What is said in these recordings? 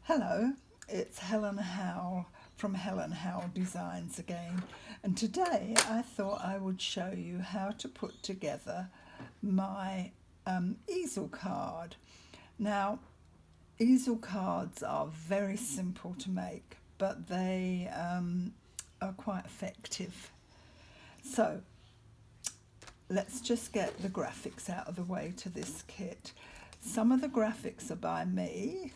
Hello, it's Helen Howell from Helen Howell Designs again, and today I thought I would show you how to put together my easel card. Now, easel cards are very simple to make, but they are quite effective. So let's just get the graphics out of the way to this kit. Some of the graphics are by me,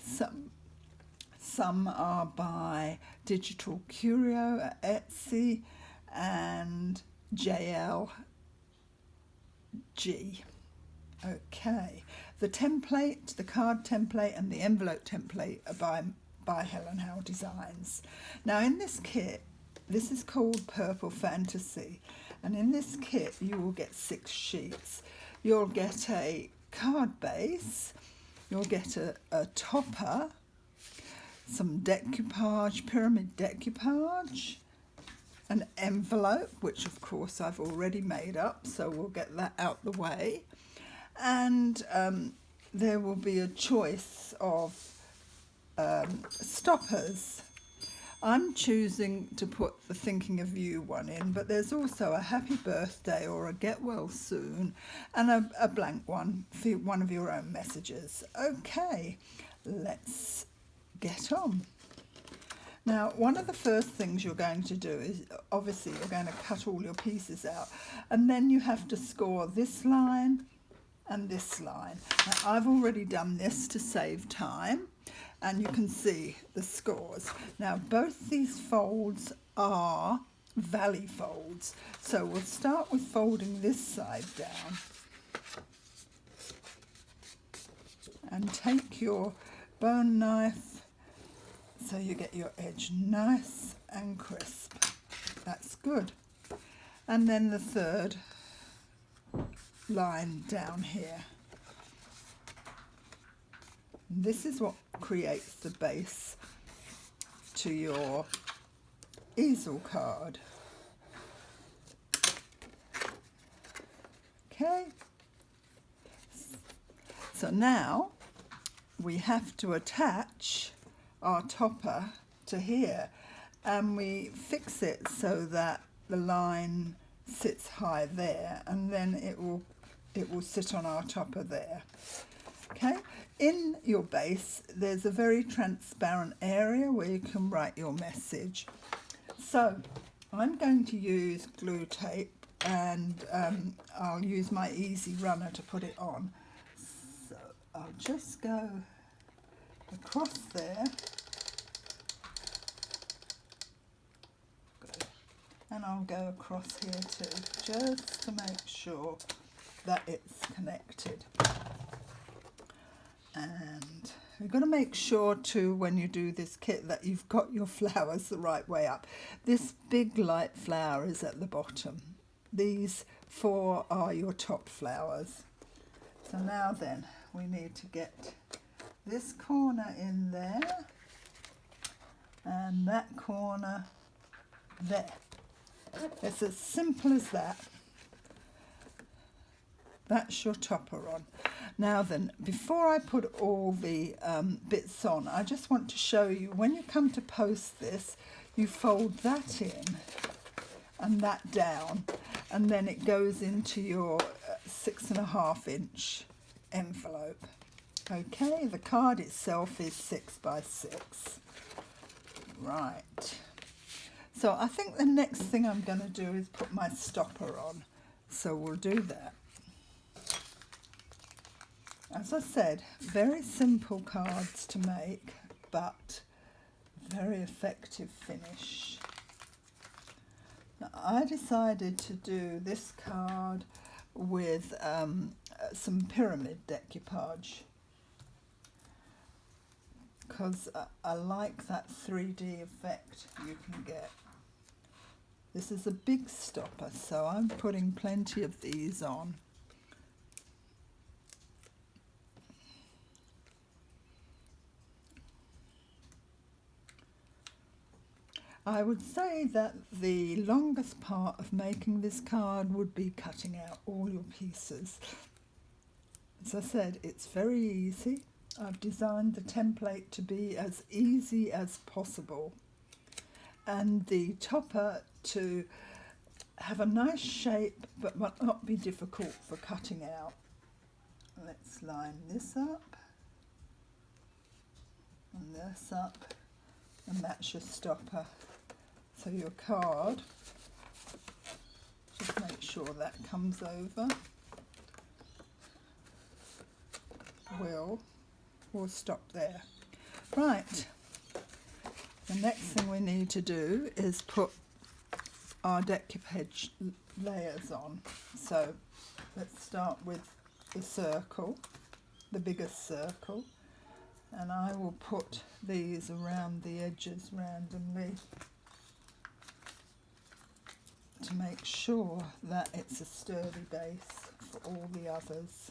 some are by Digital Curio at Etsy and JLG. Okay, the template, the card template and the envelope template are by Helen Howell Designs. Now in this kit, this is called Purple Fantasy, and in this kit you will get 6 sheets. You'll get a card base, you'll get a topper, some decoupage, pyramid decoupage, an envelope, which of course I've already made up, so we'll get that out the way, and there will be a choice of stoppers. I'm choosing to put the Thinking of You one in, but there's also a happy birthday or a get well soon and a blank one for one of your own messages. Okay, let's get on. Now, one of the first things you're going to do is, obviously, you're going to cut all your pieces out, and then you have to score this line and this line. Now, I've already done this to save time, and you can see the scores. Now, both these folds are valley folds, so we'll start with folding this side down and take your bone knife so you get your edge nice and crisp. That's good. And then the third line down here. This is what creates the base to your easel card. Okay. So now we have to attach our topper to here, and we fix it so that the line sits high there, and then it will sit on our topper there. Okay, in your base there's a very transparent area where you can write your message. So I'm going to use glue tape, and I'll use my easy runner to put it on. So I'll just go across there, and I'll go across here too, just to make sure that it's connected. And you've got to make sure too, when you do this kit, that you've got your flowers the right way up. This big light flower is at the bottom. These 4 are your top flowers. So now then, we need to get this corner in there and that corner there. It's as simple as that. That's your topper on. Now then, before I put all the bits on, I just want to show you, when you come to post this, you fold that in and that down, and then it goes into your 6.5 inch envelope. Okay, the card itself is 6 by 6. Right. So I think the next thing I'm going to do is put my stopper on. So we'll do that. As I said, very simple cards to make, but very effective finish. Now, I decided to do this card with some pyramid decoupage, because I like that 3D effect you can get. This is a big stopper, so I'm putting plenty of these on. I would say that the longest part of making this card would be cutting out all your pieces. As I said, it's very easy. I've designed the template to be as easy as possible, and the topper to have a nice shape but not be difficult for cutting out. Let's line this up and this up, and that's your stopper. So your card, just make sure that comes over. We'll stop there. Right, the next thing we need to do is put our decoupage layers on. So let's start with the circle, the biggest circle, and I will put these around the edges randomly to make sure that it's a sturdy base for all the others.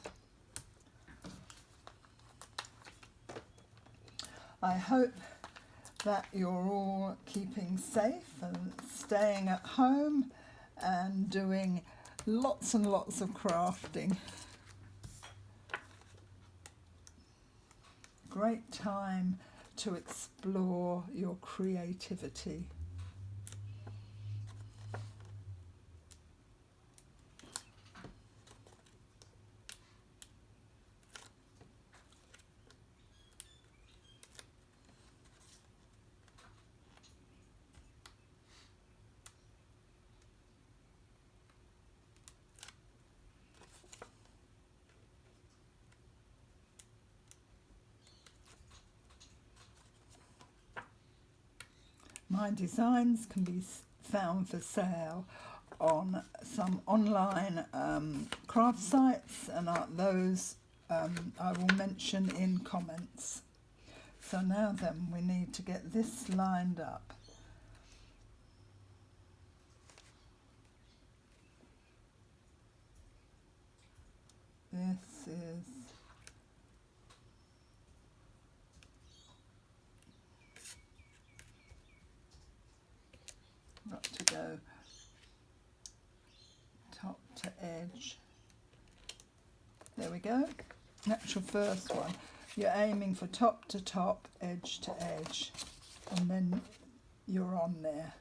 I hope that you're all keeping safe and staying at home and doing lots and lots of crafting. Great time to explore your creativity. My designs can be found for sale on some online craft sites, and those I will mention in comments. So now then, we need to get this lined up. This is got to go top to edge. There we go. That's your first one. You're aiming for top to top, edge to edge, and then you're on there.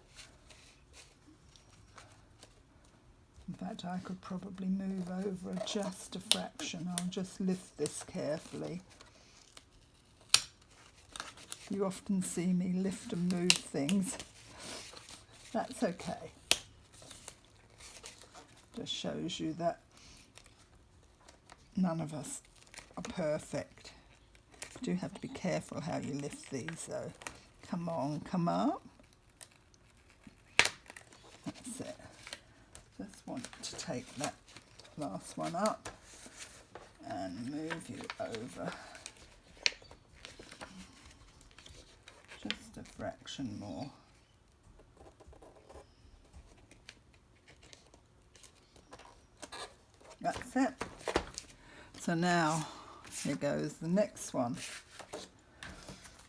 In fact, I could probably move over just a fraction. I'll just lift this carefully. You often see me lift and move things. That's okay. Just shows you that none of us are perfect. You do have to be careful how you lift these though. Come on, come up. That's it. Just want to take that last one up and move you over. Just a fraction more. That's it. So now, here goes the next one.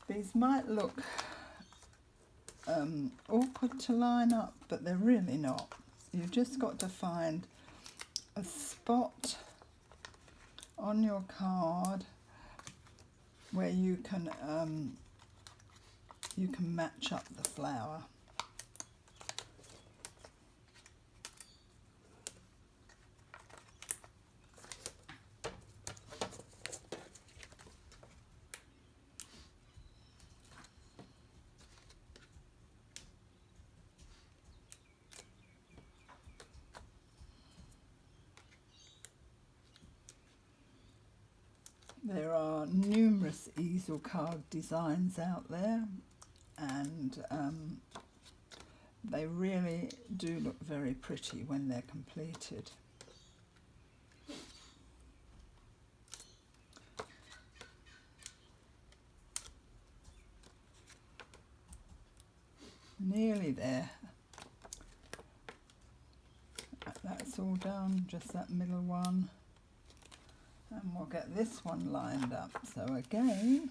These might look awkward to line up, but they're really not. You've just got to find a spot on your card where you can match up the flower. There are numerous easel card designs out there, and they really do look very pretty when they're completed. Nearly there. That's all done, just that middle one. And we'll get this one lined up. So again,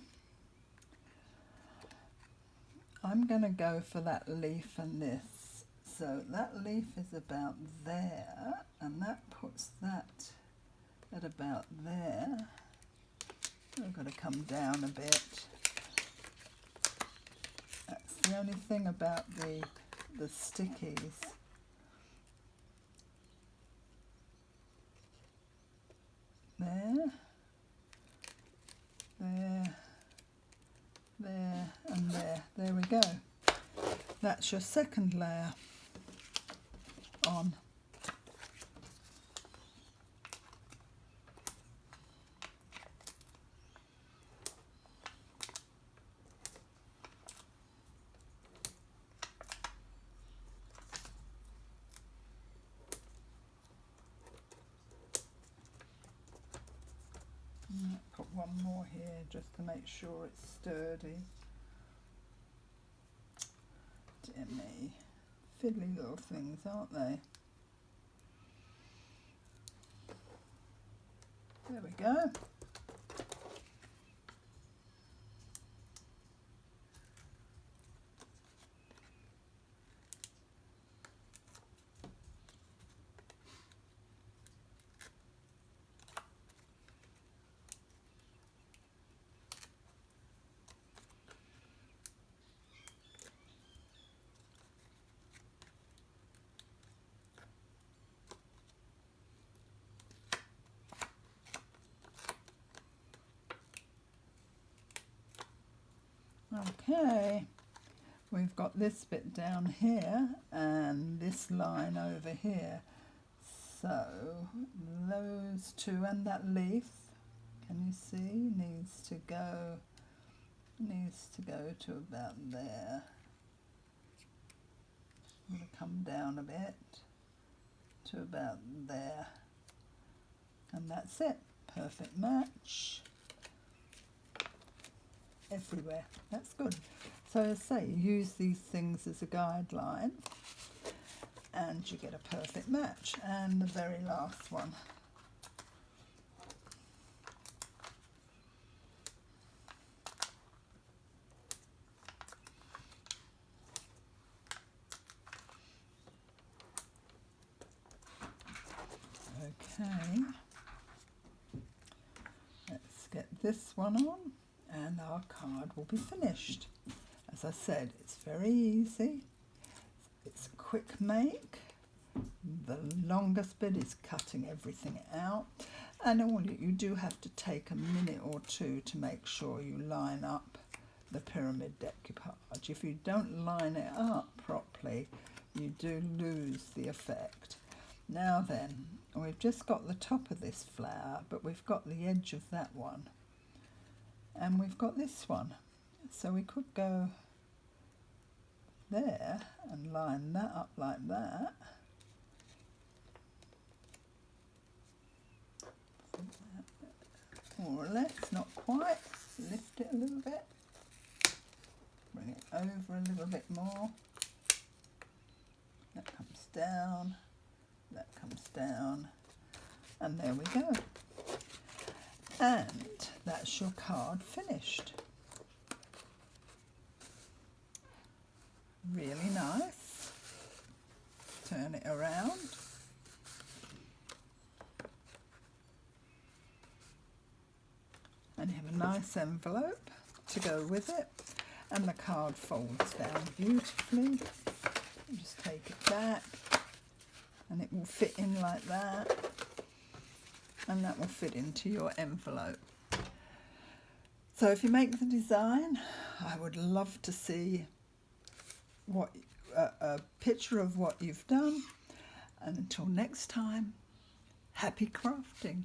I'm going to go for that leaf and this. So that leaf is about there, and that puts that at about there. I've got to come down a bit. That's the only thing about the stickies. There, there, there and there. There we go. That's your second layer on. Put one more here just to make sure it's sturdy. Dear me, fiddly little things, aren't they? There we go. Okay, we've got this bit down here and this line over here. So those two and that leaf, can you see, needs to go to about there. I'm going to come down a bit to about there. And that's it. Perfect match. Everywhere. That's good. So as I say, use these things as a guideline and you get a perfect match. And the very last one. Okay. Let's get this one on. And our card will be finished. As I said, it's very easy. It's a quick make. The longest bit is cutting everything out. And all you do have to take a minute or two to make sure you line up the pyramid decoupage. If you don't line it up properly, you do lose the effect. Now then, we've just got the top of this flower, but we've got the edge of that one. And we've got this one, so we could go there and line that up like that. More or less, not quite. Lift it a little bit. Bring it over a little bit more. That comes down. That comes down. And there we go. And that's your card finished. Really nice. Turn it around. And you have a nice envelope to go with it. And the card folds down beautifully. You just take it back and it will fit in like that. And that will fit into your envelope. So if you make the design, I would love to see a picture of what you've done. And until next time, happy crafting.